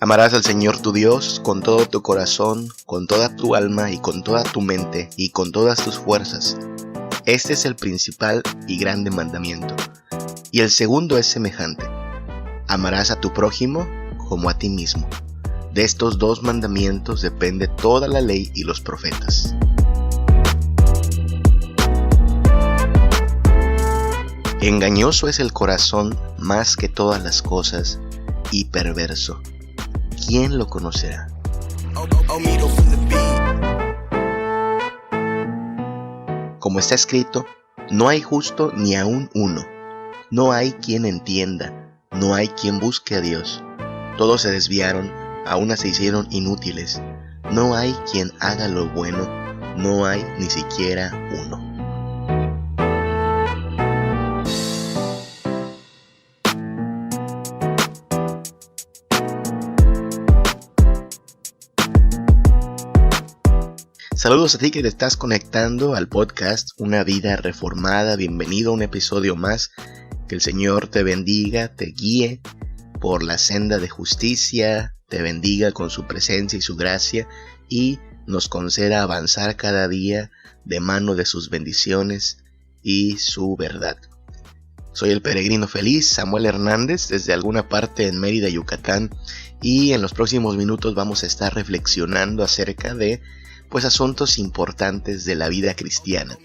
Amarás al Señor tu Dios con todo tu corazón, con toda tu alma y con toda tu mente y con todas tus fuerzas. Este es el principal y grande mandamiento. Y el segundo es semejante. Amarás a tu prójimo como a ti mismo. De estos dos mandamientos depende toda la ley y los profetas. Engañoso es el corazón más que todas las cosas y perverso. ¿Quién lo conocerá? Como está escrito, no hay justo ni aun uno. No hay quien entienda, no hay quien busque a Dios. Todos se desviaron, a una se hicieron inútiles. No hay quien haga lo bueno, no hay ni siquiera uno. Saludos a ti que te estás conectando al podcast Una Vida Reformada. Bienvenido a un episodio más. Que el Señor te bendiga, te guíe por la senda de justicia, te bendiga con su presencia y su gracia y nos conceda avanzar cada día de mano de sus bendiciones y su verdad. Soy el peregrino feliz, Samuel Hernández, desde alguna parte en Mérida, Yucatán, y en los próximos minutos vamos a estar reflexionando acerca de asuntos importantes de la vida cristiana.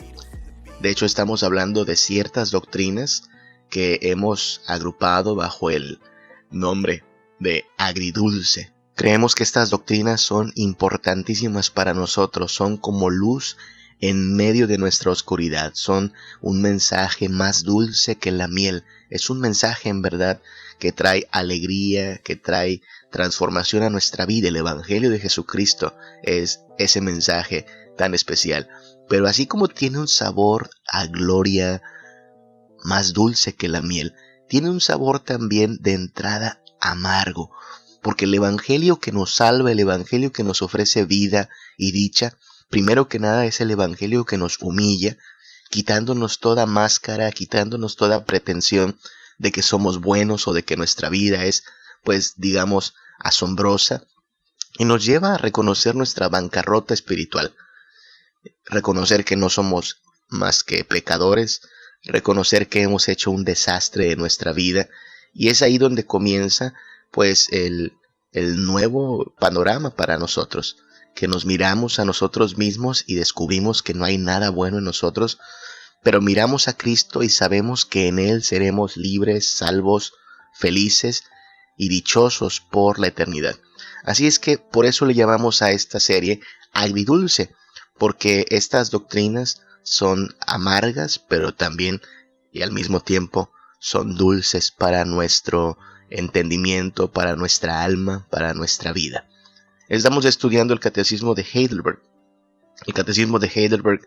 De hecho, estamos hablando de ciertas doctrinas que hemos agrupado bajo el nombre de agridulce. Creemos que estas doctrinas son importantísimas para nosotros, son como luz en medio de nuestra oscuridad, son un mensaje más dulce que la miel. Es un mensaje en verdad que trae alegría, que trae transformación a nuestra vida. El Evangelio de Jesucristo es ese mensaje tan especial. Pero así como tiene un sabor a gloria más dulce que la miel, tiene un sabor también de entrada amargo. Porque el Evangelio que nos salva, el Evangelio que nos ofrece vida y dicha, primero que nada es el Evangelio que nos humilla, quitándonos toda máscara, quitándonos toda pretensión de que somos buenos o de que nuestra vida es, asombrosa, y nos lleva a reconocer nuestra bancarrota espiritual, reconocer que no somos más que pecadores, reconocer que hemos hecho un desastre en nuestra vida, y es ahí donde comienza el nuevo panorama para nosotros, que nos miramos a nosotros mismos y descubrimos que no hay nada bueno en nosotros, pero miramos a Cristo y sabemos que en Él seremos libres, salvos, felices y dichosos por la eternidad. Así es que por eso le llamamos a esta serie agridulce, porque estas doctrinas son amargas, pero también y al mismo tiempo son dulces para nuestro entendimiento, para nuestra alma, para nuestra vida. Estamos estudiando el Catecismo de Heidelberg. El Catecismo de Heidelberg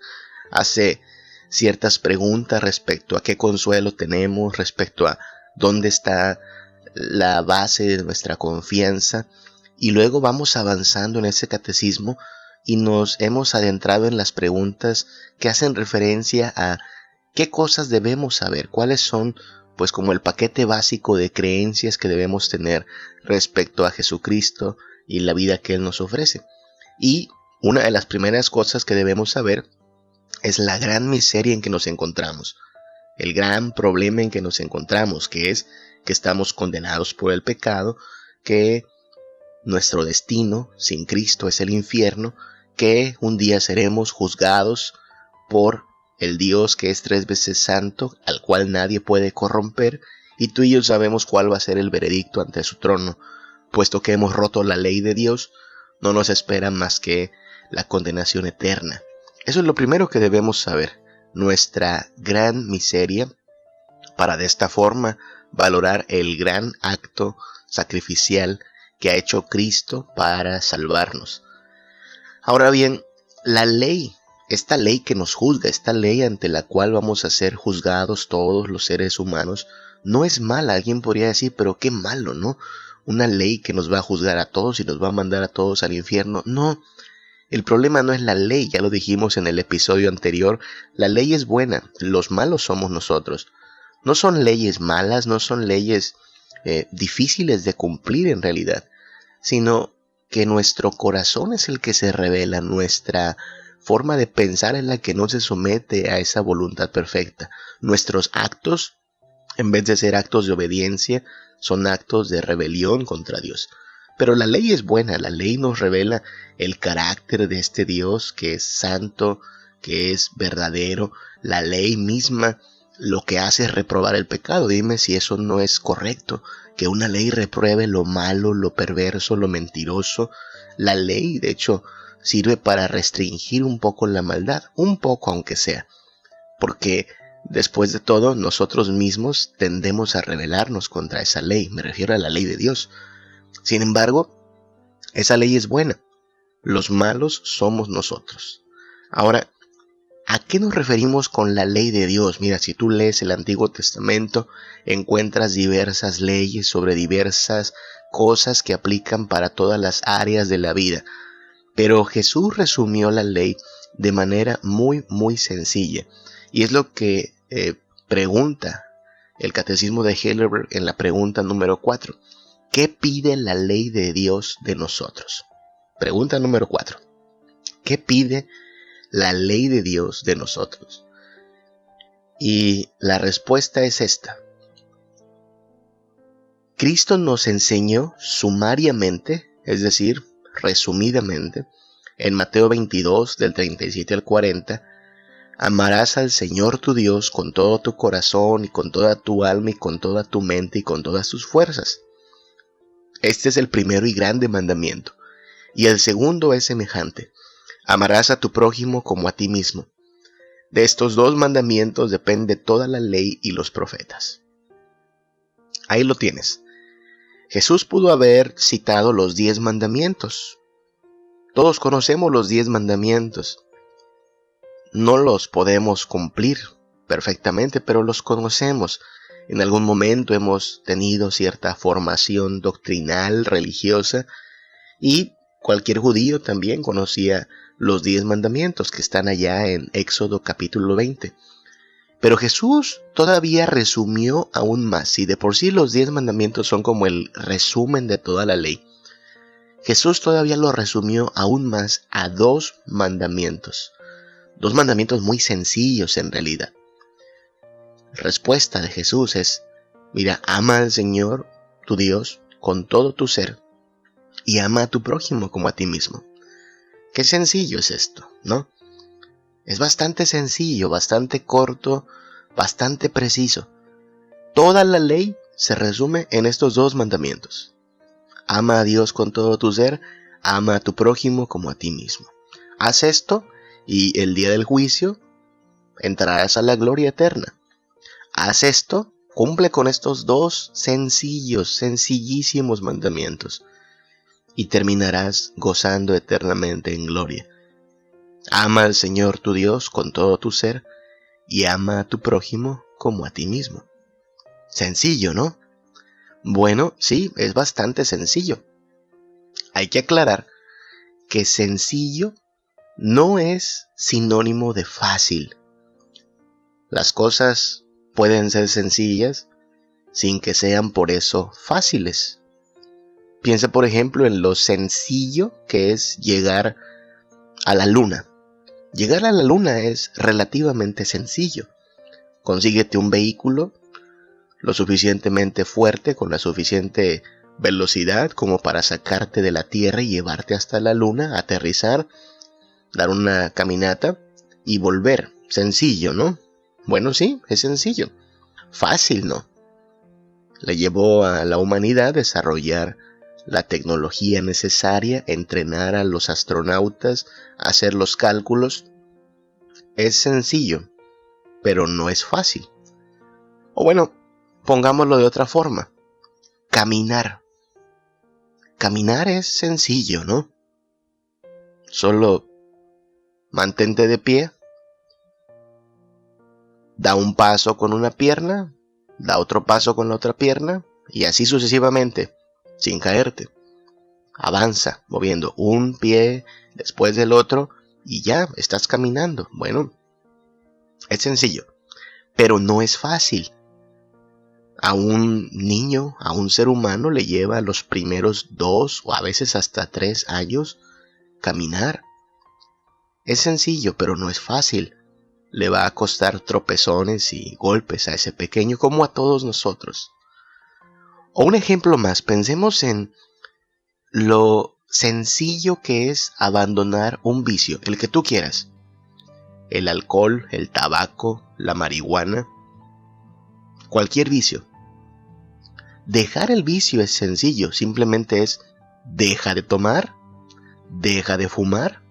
hace ciertas preguntas respecto a qué consuelo tenemos, respecto a dónde está la base de nuestra confianza, y luego vamos avanzando en ese catecismo y nos hemos adentrado en las preguntas que hacen referencia a qué cosas debemos saber, cuáles son como el paquete básico de creencias que debemos tener respecto a Jesucristo y la vida que Él nos ofrece. Y una de las primeras cosas que debemos saber es la gran miseria en que nos encontramos, el gran problema en que nos encontramos, que es que estamos condenados por el pecado, que nuestro destino sin Cristo es el infierno, que un día seremos juzgados por el Dios que es 3 veces santo, al cual nadie puede corromper, y tú y yo sabemos cuál va a ser el veredicto ante su trono. Puesto que hemos roto la ley de Dios, no nos espera más que la condenación eterna. Eso es lo primero que debemos saber, nuestra gran miseria, para de esta forma valorar el gran acto sacrificial que ha hecho Cristo para salvarnos. Ahora bien, la ley, esta ley que nos juzga, esta ley ante la cual vamos a ser juzgados todos los seres humanos, no es mala. Alguien podría decir, pero qué malo, ¿no? Una ley que nos va a juzgar a todos y nos va a mandar a todos al infierno. No, el problema no es la ley, ya lo dijimos en el episodio anterior. La ley es buena, los malos somos nosotros. No son leyes malas, no son leyes difíciles de cumplir en realidad. sino que nuestro corazón es el que se revela, nuestra forma de pensar es la que no se somete a esa voluntad perfecta. Nuestros actos, en vez de ser actos de obediencia, son actos de rebelión contra Dios. Pero la ley es buena, la ley nos revela el carácter de este Dios que es santo, que es verdadero. La ley misma lo que hace es reprobar el pecado. Dime si eso no es correcto, que una ley repruebe lo malo, lo perverso, lo mentiroso. La ley, de hecho, sirve para restringir un poco la maldad, un poco aunque sea, porque después de todo nosotros mismos tendemos a rebelarnos contra esa ley, me refiero a la ley de Dios. Sin embargo, esa ley es buena, los malos somos nosotros. Ahora, ¿a qué nos referimos con la ley de Dios? Mira, si tú lees el Antiguo Testamento, encuentras diversas leyes sobre diversas cosas que aplican para todas las áreas de la vida. Pero Jesús resumió la ley de manera muy, muy sencilla. Y es lo que pregunta el Catecismo de Heidelberg en la pregunta número 4. ¿Qué pide la ley de Dios de nosotros? Pregunta número 4. ¿Qué pide la ley de Dios de nosotros? Y la respuesta es esta. Cristo nos enseñó sumariamente, es decir, resumidamente, en Mateo 22, del 37 al 40, amarás al Señor tu Dios con todo tu corazón y con toda tu alma y con toda tu mente y con todas tus fuerzas. Este es el primero y grande mandamiento. Y el segundo es semejante. Amarás a tu prójimo como a ti mismo. De estos dos mandamientos depende toda la ley y los profetas. Ahí lo tienes. Jesús pudo haber citado los 10 mandamientos. Todos conocemos los 10 mandamientos. No los podemos cumplir perfectamente, pero los conocemos. En algún momento hemos tenido cierta formación doctrinal, religiosa, y cualquier judío también conocía los 10 mandamientos que están allá en Éxodo capítulo 20. Pero Jesús todavía resumió aún más. Si de por sí los 10 mandamientos son como el resumen de toda la ley, Jesús todavía lo resumió aún más a 2 mandamientos. 2 mandamientos muy sencillos en realidad. La respuesta de Jesús es, mira, ama al Señor, tu Dios, con todo tu ser, y ama a tu prójimo como a ti mismo. Qué sencillo es esto, ¿no? Es bastante sencillo, bastante corto, bastante preciso. Toda la ley se resume en estos 2 mandamientos. Ama a Dios con todo tu ser, ama a tu prójimo como a ti mismo. Haz esto y el día del juicio entrarás a la gloria eterna. Haz esto, cumple con estos 2 sencillísimos mandamientos y terminarás gozando eternamente en gloria. Ama al Señor tu Dios con todo tu ser y ama a tu prójimo como a ti mismo. Sencillo, ¿no? Bueno, sí, es bastante sencillo. Hay que aclarar que sencillo no es sinónimo de fácil. Las cosas pueden ser sencillas sin que sean por eso fáciles. Piensa, por ejemplo, en lo sencillo que es llegar a la luna. Llegar a la luna es relativamente sencillo. Consíguete un vehículo lo suficientemente fuerte, con la suficiente velocidad como para sacarte de la Tierra y llevarte hasta la luna, aterrizar, dar una caminata y volver. Sencillo, ¿no? Bueno, sí, es sencillo. Fácil, ¿no? Le llevó a la humanidad desarrollar la tecnología necesaria, entrenar a los astronautas, hacer los cálculos. Es sencillo, pero no es fácil. O bueno, pongámoslo de otra forma. Caminar. Caminar es sencillo, ¿no? Solo mantente de pie, da un paso con una pierna, da otro paso con la otra pierna, y así sucesivamente, sin caerte. Avanza, moviendo un pie después del otro, y ya estás caminando. Bueno, es sencillo, pero no es fácil. A un niño, a un ser humano, le lleva los primeros 2 o a veces hasta 3 años caminar. Es sencillo, pero no es fácil. Le va a costar tropezones y golpes a ese pequeño como a todos nosotros. O un ejemplo más, pensemos en lo sencillo que es abandonar un vicio, el que tú quieras. El alcohol, el tabaco, la marihuana, cualquier vicio. Dejar el vicio es sencillo, simplemente es deja de tomar, deja de fumar,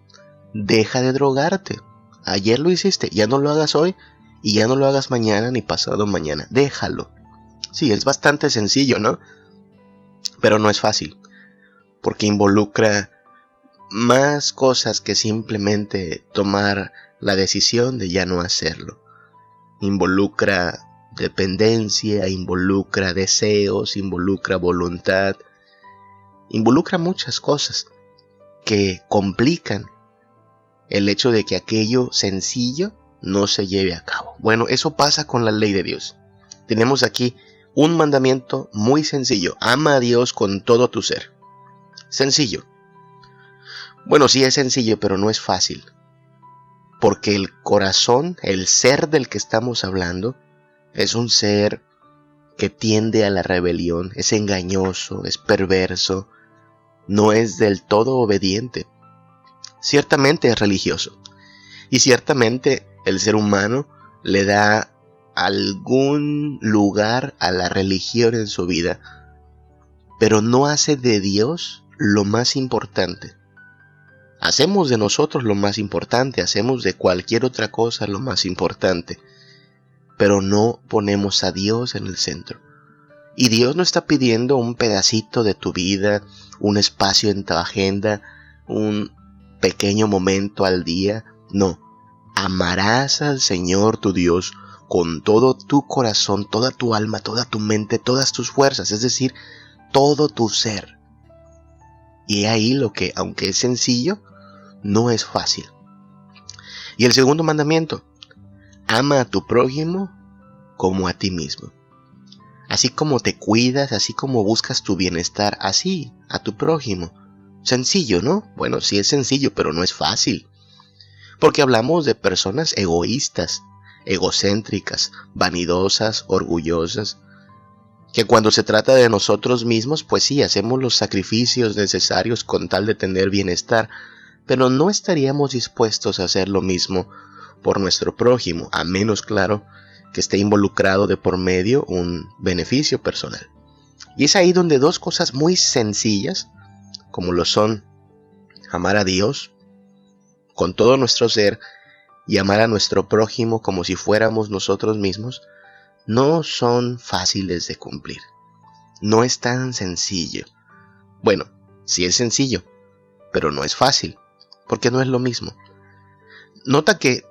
deja de drogarte. Ayer lo hiciste, ya no lo hagas hoy y ya no lo hagas mañana ni pasado mañana. Déjalo. Sí, es bastante sencillo, ¿no? Pero no es fácil, porque involucra más cosas que simplemente tomar la decisión de ya no hacerlo. Involucra dependencia, involucra deseos, involucra voluntad, involucra muchas cosas que complican el hecho de que aquello sencillo no se lleve a cabo. Bueno, eso pasa con la ley de Dios. Tenemos aquí un mandamiento muy sencillo: ama a Dios con todo tu ser. Sencillo. Bueno, sí es sencillo, pero no es fácil, porque el corazón, el ser del que estamos hablando, es un ser que tiende a la rebelión, es engañoso, es perverso, no es del todo obediente. Ciertamente es religioso, y ciertamente el ser humano le da algún lugar a la religión en su vida, pero no hace de Dios lo más importante. Hacemos de nosotros lo más importante, hacemos de cualquier otra cosa lo más importante, pero no ponemos a Dios en el centro. Y Dios no está pidiendo un pedacito de tu vida, un espacio en tu agenda, un pequeño momento al día. No, amarás al Señor tu Dios con todo tu corazón, toda tu alma, toda tu mente, todas tus fuerzas, es decir, todo tu ser. Y ahí lo que, aunque es sencillo, no es fácil. Y el segundo mandamiento: ama a tu prójimo como a ti mismo. Así como te cuidas, así como buscas tu bienestar, así a tu prójimo. Sencillo, ¿no? Bueno, sí es sencillo, pero no es fácil. Porque hablamos de personas egoístas, egocéntricas, vanidosas, orgullosas, que cuando se trata de nosotros mismos, pues sí, hacemos los sacrificios necesarios con tal de tener bienestar, pero no estaríamos dispuestos a hacer lo mismo por nuestro prójimo, a menos, claro, que esté involucrado de por medio un beneficio personal. Y es ahí donde dos cosas muy sencillas, como lo son amar a Dios con todo nuestro ser y amar a nuestro prójimo como si fuéramos nosotros mismos, no son fáciles de cumplir. No es tan sencillo. Bueno, sí es sencillo, pero no es fácil, porque no es lo mismo. Nota que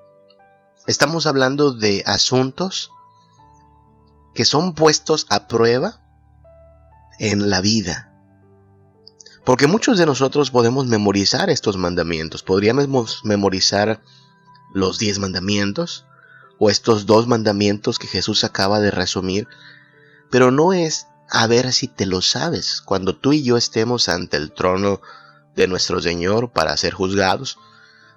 estamos hablando de asuntos que son puestos a prueba en la vida. Porque muchos de nosotros podemos memorizar estos mandamientos. Podríamos memorizar los 10 mandamientos o estos 2 mandamientos que Jesús acaba de resumir. Pero no es a ver si te lo sabes. Cuando tú y yo estemos ante el trono de nuestro Señor para ser juzgados,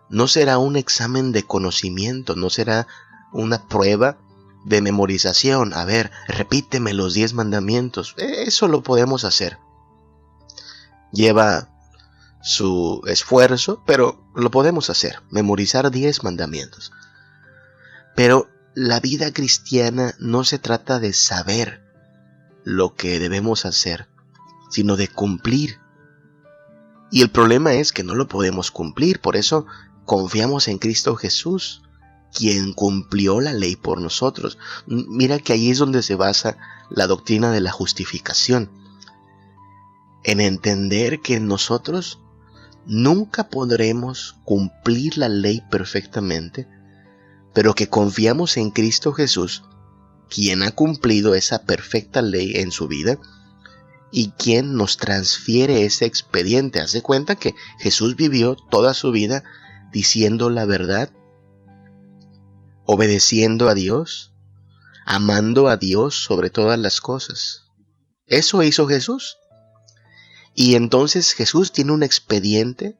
no será un examen de conocimiento, no será una prueba de memorización. A ver, repíteme los 10 mandamientos. Eso lo podemos hacer. Lleva su esfuerzo, pero lo podemos hacer. Memorizar 10 mandamientos. Pero la vida cristiana no se trata de saber lo que debemos hacer, sino de cumplir. Y el problema es que no lo podemos cumplir, por eso confiamos en Cristo Jesús, quien cumplió la ley por nosotros. Mira que ahí es donde se basa la doctrina de la justificación, en entender que nosotros nunca podremos cumplir la ley perfectamente, pero que confiamos en Cristo Jesús, quien ha cumplido esa perfecta ley en su vida y quien nos transfiere ese expediente. Haz de cuenta que Jesús vivió toda su vida diciendo la verdad, obedeciendo a Dios, amando a Dios sobre todas las cosas. Eso hizo Jesús. Y entonces Jesús tiene un expediente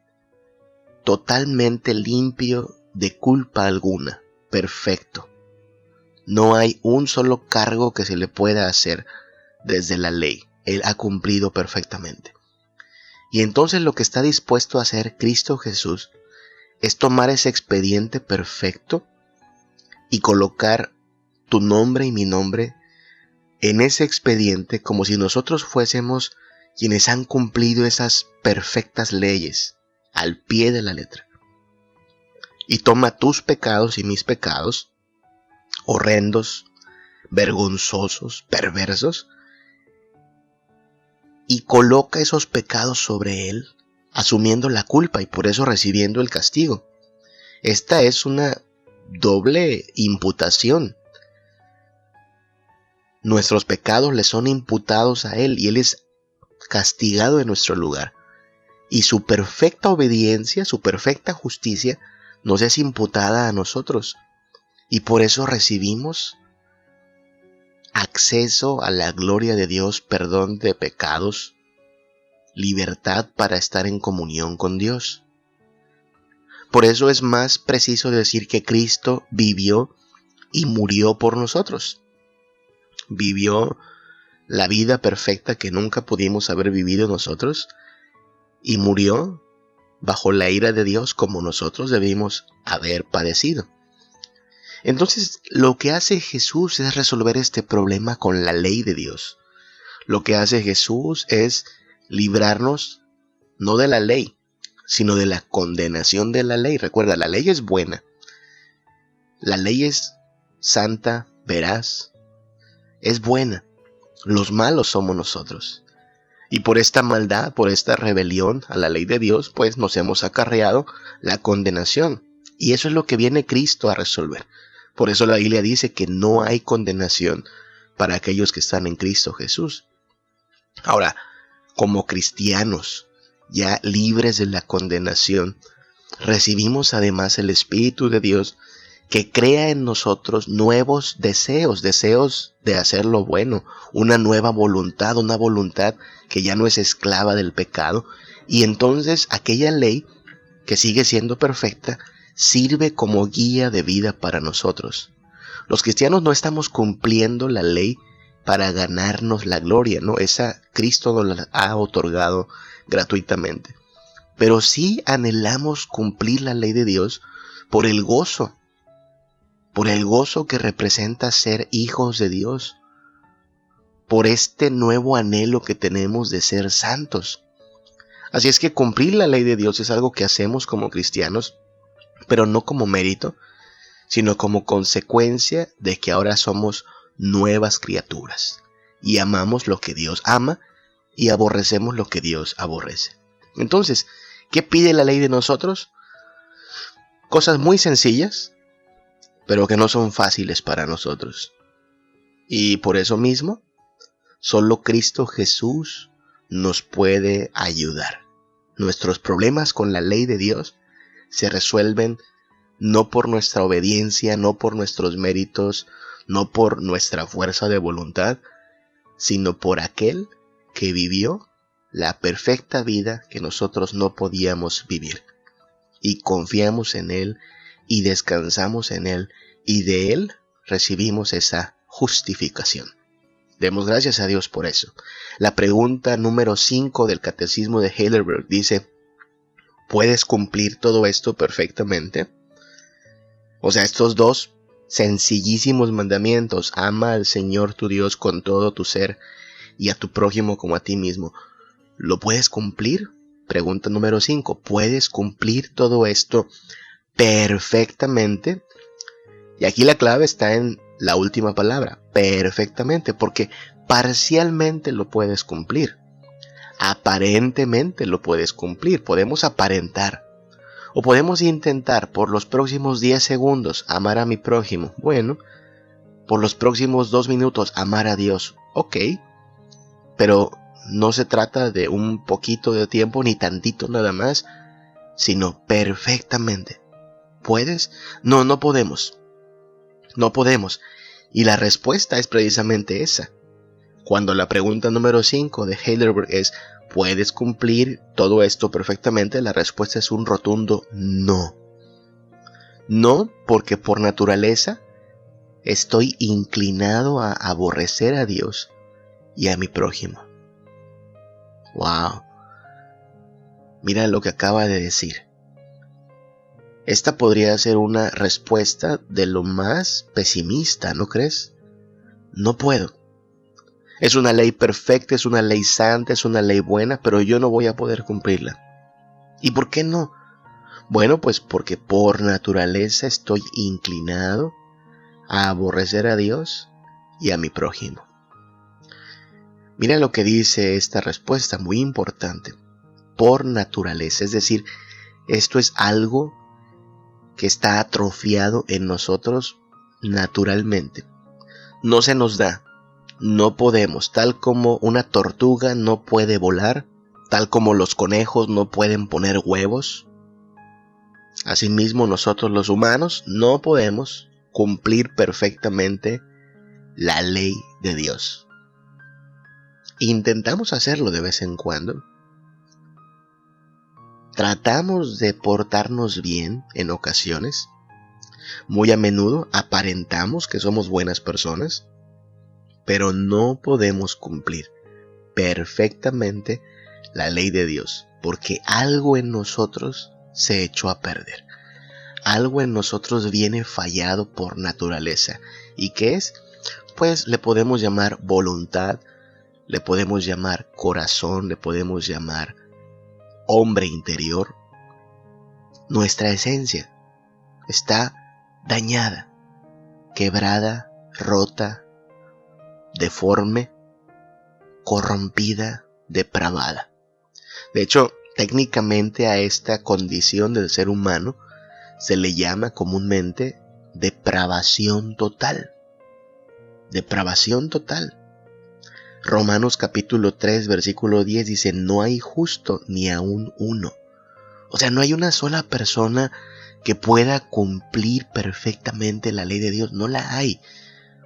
totalmente limpio de culpa alguna, perfecto. No hay un solo cargo que se le pueda hacer desde la ley. Él ha cumplido perfectamente. Y entonces lo que está dispuesto a hacer Cristo Jesús es tomar ese expediente perfecto y colocar tu nombre y mi nombre en ese expediente como si nosotros fuésemos quienes han cumplido esas perfectas leyes al pie de la letra. Y toma tus pecados y mis pecados, horrendos, vergonzosos, perversos, y coloca esos pecados sobre él, asumiendo la culpa y por eso recibiendo el castigo. Esta es una doble imputación. Nuestros pecados le son imputados a él y él es castigado en nuestro lugar. Y su perfecta obediencia, su perfecta justicia, nos es imputada a nosotros. Y por eso recibimos acceso a la gloria de Dios, perdón de pecados, libertad para estar en comunión con Dios. Por eso es más preciso decir que Cristo vivió y murió por nosotros. Vivió la vida perfecta que nunca pudimos haber vivido nosotros y murió bajo la ira de Dios como nosotros debimos haber padecido. Entonces, lo que hace Jesús es resolver este problema con la ley de Dios. Lo que hace Jesús es librarnos no de la ley, sino de la condenación de la ley. Recuerda, la ley es buena. La ley es santa, veraz, es buena. Los malos somos nosotros. Y por esta maldad, por esta rebelión a la ley de Dios, pues nos hemos acarreado la condenación. Y eso es lo que viene Cristo a resolver. Por eso la Biblia dice que no hay condenación para aquellos que están en Cristo Jesús. Ahora, como cristianos, ya libres de la condenación, recibimos además el Espíritu de Dios que crea en nosotros nuevos deseos de hacer lo bueno, una nueva voluntad, una voluntad que ya no es esclava del pecado. Y entonces aquella ley, que sigue siendo perfecta, sirve como guía de vida para nosotros. Los cristianos no estamos cumpliendo la ley para ganarnos la gloria, ¿no? Esa Cristo nos la ha otorgado gratuitamente. Pero sí anhelamos cumplir la ley de Dios por el gozo que representa ser hijos de Dios, por este nuevo anhelo que tenemos de ser santos. Así es que cumplir la ley de Dios es algo que hacemos como cristianos, pero no como mérito, sino como consecuencia de que ahora somos nuevas criaturas y amamos lo que Dios ama y aborrecemos lo que Dios aborrece. Entonces, ¿qué pide la ley de nosotros? Cosas muy sencillas, pero que no son fáciles para nosotros. Y por eso mismo, solo Cristo Jesús nos puede ayudar. Nuestros problemas con la ley de Dios se resuelven no por nuestra obediencia, no por nuestros méritos, no por nuestra fuerza de voluntad, sino por aquel que vivió la perfecta vida que nosotros no podíamos vivir. Y confiamos en Él y descansamos en Él y de Él recibimos esa justificación. Demos gracias a Dios por eso. La pregunta número 5 del Catecismo de Heidelberg dice: ¿puedes cumplir todo esto perfectamente? O sea, estos dos sencillísimos mandamientos: ama al Señor tu Dios con todo tu ser y a tu prójimo como a ti mismo, ¿lo puedes cumplir? Pregunta número 5. ¿Puedes cumplir todo esto perfectamente? Y aquí la clave está en la última palabra, perfectamente, porque parcialmente lo puedes cumplir. Aparentemente lo puedes cumplir. Podemos aparentar. O podemos intentar por los próximos 10 segundos amar a mi prójimo. Bueno, por los próximos 2 minutos amar a Dios. Ok. Pero no se trata de un poquito de tiempo ni tantito nada más, sino perfectamente. ¿Puedes? No podemos. No podemos. Y la respuesta es precisamente esa. Cuando la pregunta número 5 de Heidelberg es ¿puedes cumplir todo esto perfectamente? La respuesta es un rotundo no. No, porque por naturaleza estoy inclinado a aborrecer a Dios y a mi prójimo. ¡Wow! Mira lo que acaba de decir. Esta podría ser una respuesta de lo más pesimista, ¿no crees? No puedo. Es una ley perfecta, es una ley santa, es una ley buena, pero yo no voy a poder cumplirla. ¿Y por qué no? Bueno, pues porque por naturaleza estoy inclinado a aborrecer a Dios y a mi prójimo. Mira lo que dice esta respuesta, muy importante. Por naturaleza, es decir, esto es algo que está atrofiado en nosotros naturalmente. No se nos da. No podemos, tal como una tortuga no puede volar, tal como los conejos no pueden poner huevos. Asimismo, nosotros los humanos no podemos cumplir perfectamente la ley de Dios. Intentamos hacerlo de vez en cuando. Tratamos de portarnos bien en ocasiones. Muy a menudo aparentamos que somos buenas personas. Pero no podemos cumplir perfectamente la ley de Dios, porque algo en nosotros se echó a perder. Algo en nosotros viene fallado por naturaleza. ¿Y qué es? Pues le podemos llamar voluntad, le podemos llamar corazón, le podemos llamar hombre interior. Nuestra esencia está dañada, quebrada, rota, deforme, corrompida, depravada. De hecho, técnicamente a esta condición del ser humano se le llama comúnmente depravación total. Depravación total. Romanos capítulo 3, versículo 10 dice, no hay justo ni aun uno. O sea, no hay una sola persona que pueda cumplir perfectamente la ley de Dios. No la hay.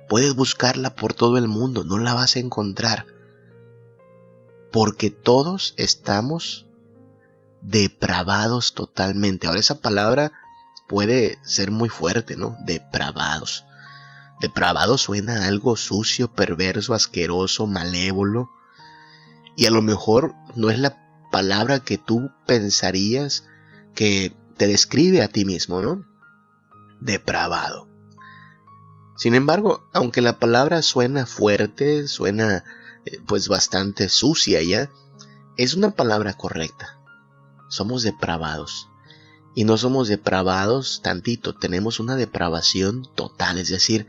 Puedes buscarla por todo el mundo, no la vas a encontrar. Porque todos estamos depravados totalmente. Ahora esa palabra puede ser muy fuerte, ¿no? Depravados. Depravado suena a algo sucio, perverso, asqueroso, malévolo. Y a lo mejor no es la palabra que tú pensarías que te describe a ti mismo, ¿no? Depravado. Sin embargo, aunque la palabra suena fuerte, suena pues bastante sucia ya, es una palabra correcta. Somos depravados. Y no somos depravados tantito, tenemos una depravación total, es decir,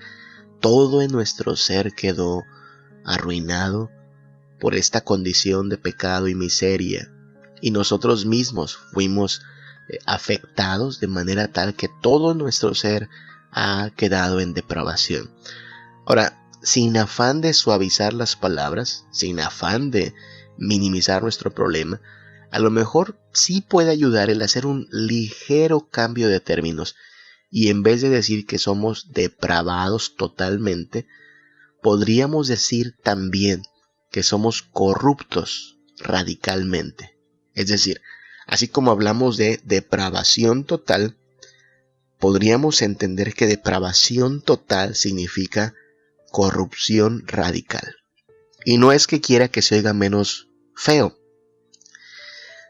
todo en nuestro ser quedó arruinado por esta condición de pecado y miseria. Y nosotros mismos fuimos afectados de manera tal que todo nuestro ser ha quedado en depravación. Ahora, sin afán de suavizar las palabras, sin afán de minimizar nuestro problema, a lo mejor sí puede ayudar el hacer un ligero cambio de términos y en vez de decir que somos depravados totalmente, podríamos decir también que somos corruptos radicalmente. Es decir, así como hablamos de depravación total, podríamos entender que depravación total significa corrupción radical. Y no es que quiera que se oiga menos feo,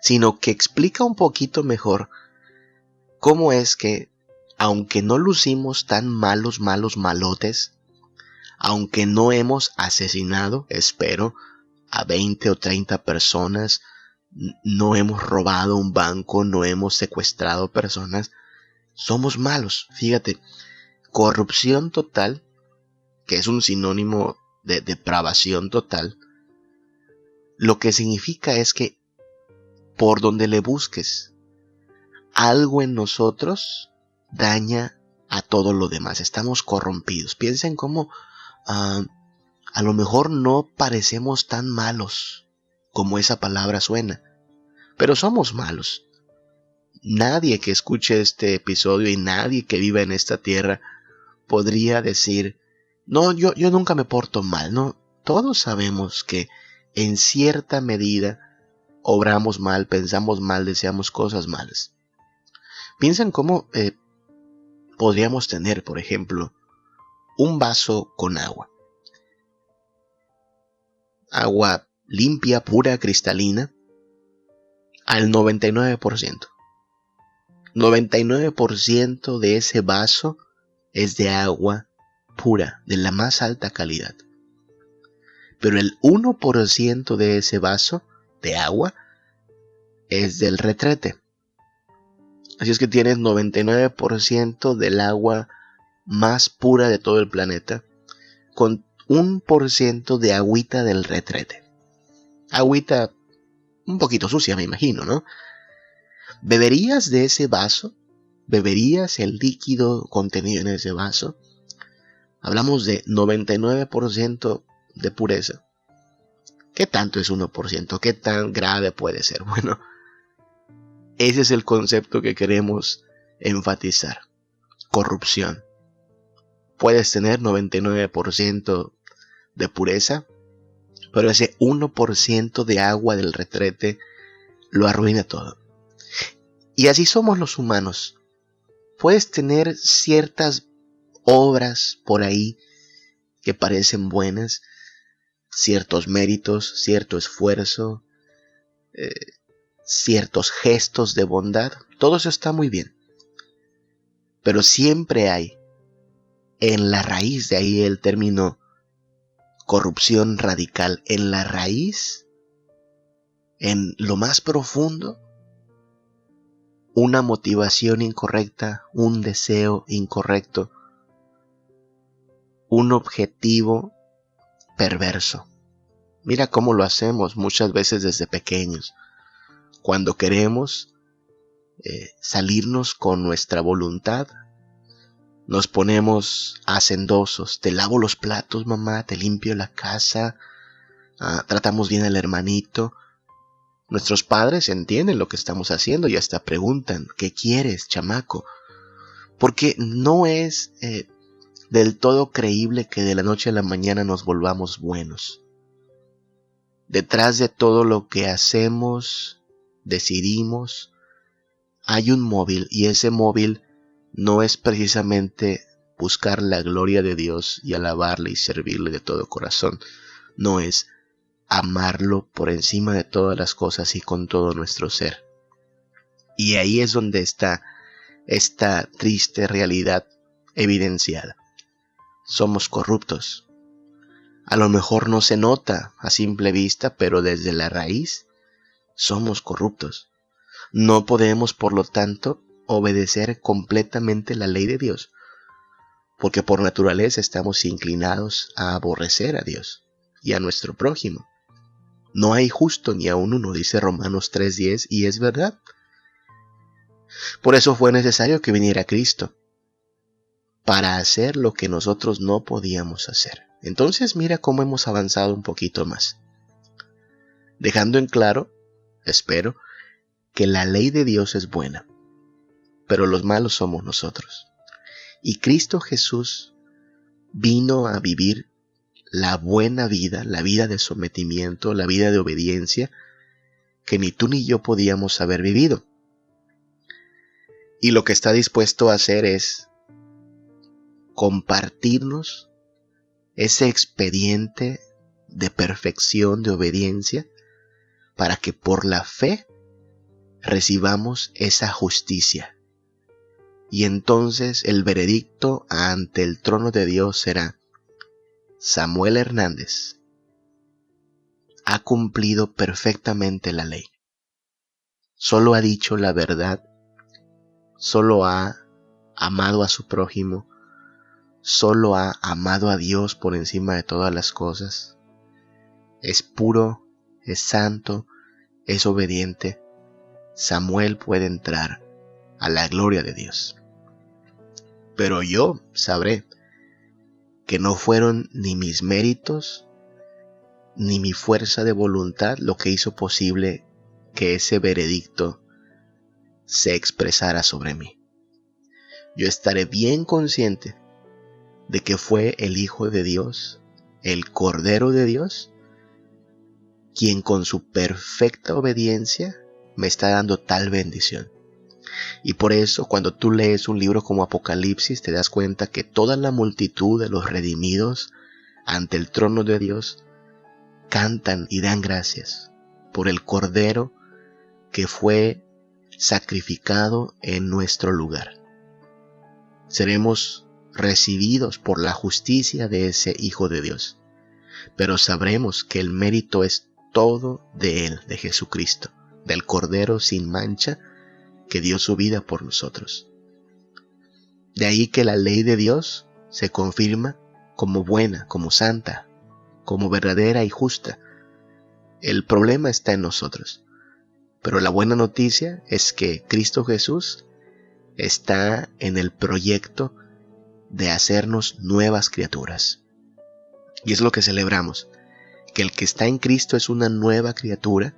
sino que explica un poquito mejor cómo es que, aunque no lucimos tan malotes, aunque no hemos asesinado, espero, a 20 o 30 personas, no hemos robado un banco, no hemos secuestrado personas, somos malos. Fíjate, corrupción total, que es un sinónimo de depravación total, lo que significa es que por donde le busques, algo en nosotros daña a todo lo demás. Estamos corrompidos. Piensen cómo a lo mejor no parecemos tan malos como esa palabra suena, pero somos malos. Nadie que escuche este episodio y nadie que viva en esta tierra podría decir No, yo nunca me porto mal, no. Todos sabemos que en cierta medida obramos mal, pensamos mal, deseamos cosas malas. Piensan cómo podríamos tener, por ejemplo, un vaso con agua. Agua limpia, pura, cristalina, al 99%. 99% de ese vaso es de agua pura, de la más alta calidad. Pero el 1% de ese vaso de agua es del retrete. Así es que tienes 99% del agua más pura de todo el planeta, con 1% de agüita del retrete. Agüita un poquito sucia, me imagino, ¿no? ¿Beberías de ese vaso? ¿Beberías el líquido contenido en ese vaso? Hablamos de 99% de pureza. ¿Qué tanto es 1%? ¿Qué tan grave puede ser? Bueno, ese es el concepto que queremos enfatizar. Corrupción. Puedes tener 99% de pureza, pero ese 1% de agua del retrete lo arruina todo. Y así somos los humanos. Puedes tener ciertas obras por ahí que parecen buenas, ciertos méritos, cierto esfuerzo, ciertos gestos de bondad. Todo eso está muy bien. Pero siempre hay, en la raíz, de ahí el término corrupción radical, en la raíz, en lo más profundo, una motivación incorrecta, un deseo incorrecto, un objetivo perverso. Mira cómo lo hacemos muchas veces desde pequeños, cuando queremos salirnos con nuestra voluntad. Nos ponemos hacendosos. Te lavo los platos, mamá, te limpio la casa, tratamos bien al hermanito. Nuestros padres entienden lo que estamos haciendo y hasta preguntan, ¿qué quieres, chamaco? Porque no es del todo creíble que de la noche a la mañana nos volvamos buenos. Detrás de todo lo que hacemos, decidimos, hay un móvil, y ese móvil no es precisamente buscar la gloria de Dios y alabarle y servirle de todo corazón. No es amarlo por encima de todas las cosas y con todo nuestro ser. Y ahí es donde está esta triste realidad evidenciada. Somos corruptos. A lo mejor no se nota a simple vista, pero desde la raíz somos corruptos. No podemos, por lo tanto, obedecer completamente la ley de Dios, porque por naturaleza estamos inclinados a aborrecer a Dios y a nuestro prójimo. No hay justo ni aun uno, dice Romanos 3:10, y es verdad. Por eso fue necesario que viniera Cristo, para hacer lo que nosotros no podíamos hacer. Entonces mira cómo hemos avanzado un poquito más, dejando en claro, espero, que la ley de Dios es buena, pero los malos somos nosotros. Y Cristo Jesús vino a vivir la buena vida, la vida de sometimiento, la vida de obediencia, que ni tú ni yo podíamos haber vivido. Y lo que está dispuesto a hacer es compartirnos ese expediente de perfección, de obediencia, para que por la fe recibamos esa justicia. Y entonces el veredicto ante el trono de Dios será: Samuel Hernández ha cumplido perfectamente la ley. Solo ha dicho la verdad, solo ha amado a su prójimo, solo ha amado a Dios por encima de todas las cosas. Es puro, es santo, es obediente. Samuel puede entrar a la gloria de Dios. Pero yo sabré que no fueron ni mis méritos ni mi fuerza de voluntad lo que hizo posible que ese veredicto se expresara sobre mí. Yo estaré bien consciente de que fue el Hijo de Dios, el Cordero de Dios, quien con su perfecta obediencia me está dando tal bendición. Y por eso cuando tú lees un libro como Apocalipsis te das cuenta que toda la multitud de los redimidos ante el trono de Dios cantan y dan gracias por el Cordero que fue sacrificado en nuestro lugar. Seremos recibidos por la justicia de ese Hijo de Dios, pero sabremos que el mérito es todo de Él, de Jesucristo, del Cordero sin mancha que dio su vida por nosotros. De ahí que la ley de Dios se confirma como buena, como santa, como verdadera y justa. El problema está en nosotros, pero la buena noticia es que Cristo Jesús está en el proyecto de hacernos nuevas criaturas. Y es lo que celebramos, que el que está en Cristo es una nueva criatura,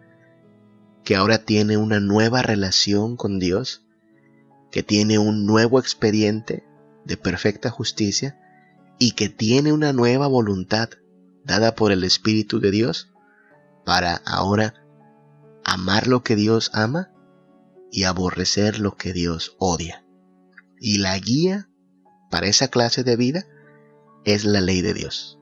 que ahora tiene una nueva relación con Dios, que tiene un nuevo expediente de perfecta justicia y que tiene una nueva voluntad dada por el Espíritu de Dios para ahora amar lo que Dios ama y aborrecer lo que Dios odia. Y la guía para esa clase de vida es la ley de Dios.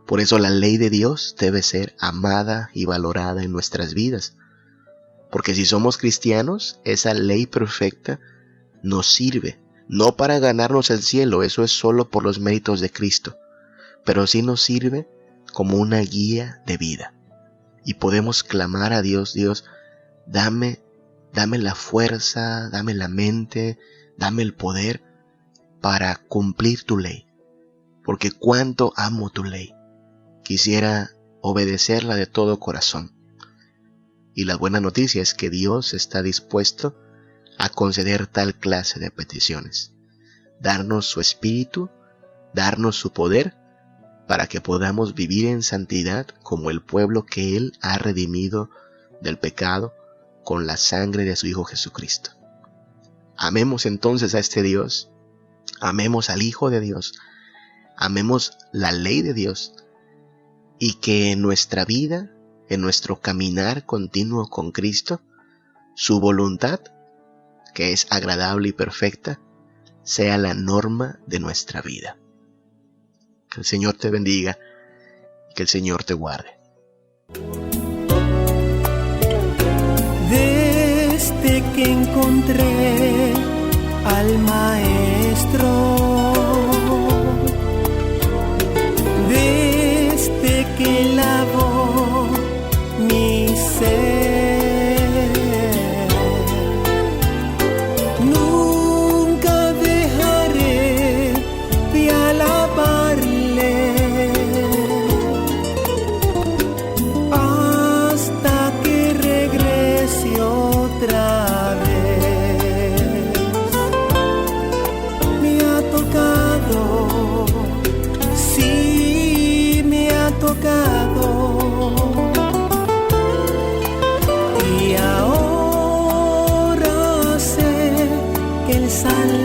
Por eso la ley de Dios debe ser amada y valorada en nuestras vidas. Porque si somos cristianos, esa ley perfecta nos sirve, no para ganarnos el cielo, eso es solo por los méritos de Cristo, pero sí nos sirve como una guía de vida. Y podemos clamar a Dios: Dios, dame la fuerza, dame la mente, dame el poder para cumplir tu ley. Porque cuánto amo tu ley. Quisiera obedecerla de todo corazón. Y la buena noticia es que Dios está dispuesto a conceder tal clase de peticiones, darnos su espíritu, darnos su poder, para que podamos vivir en santidad como el pueblo que Él ha redimido del pecado con la sangre de su Hijo Jesucristo. Amemos entonces a este Dios, amemos al Hijo de Dios, amemos la ley de Dios, y que en nuestra vida, en nuestro caminar continuo con Cristo, su voluntad, que es agradable y perfecta, sea la norma de nuestra vida. Que el Señor te bendiga y que el Señor te guarde. Desde que encontré al Maestro, desde que lavó mi ser, nunca dejaré de alabarle hasta que regrese otra vez. Me ha tocado, sí me ha tocado. Y ahora sé que el Salvador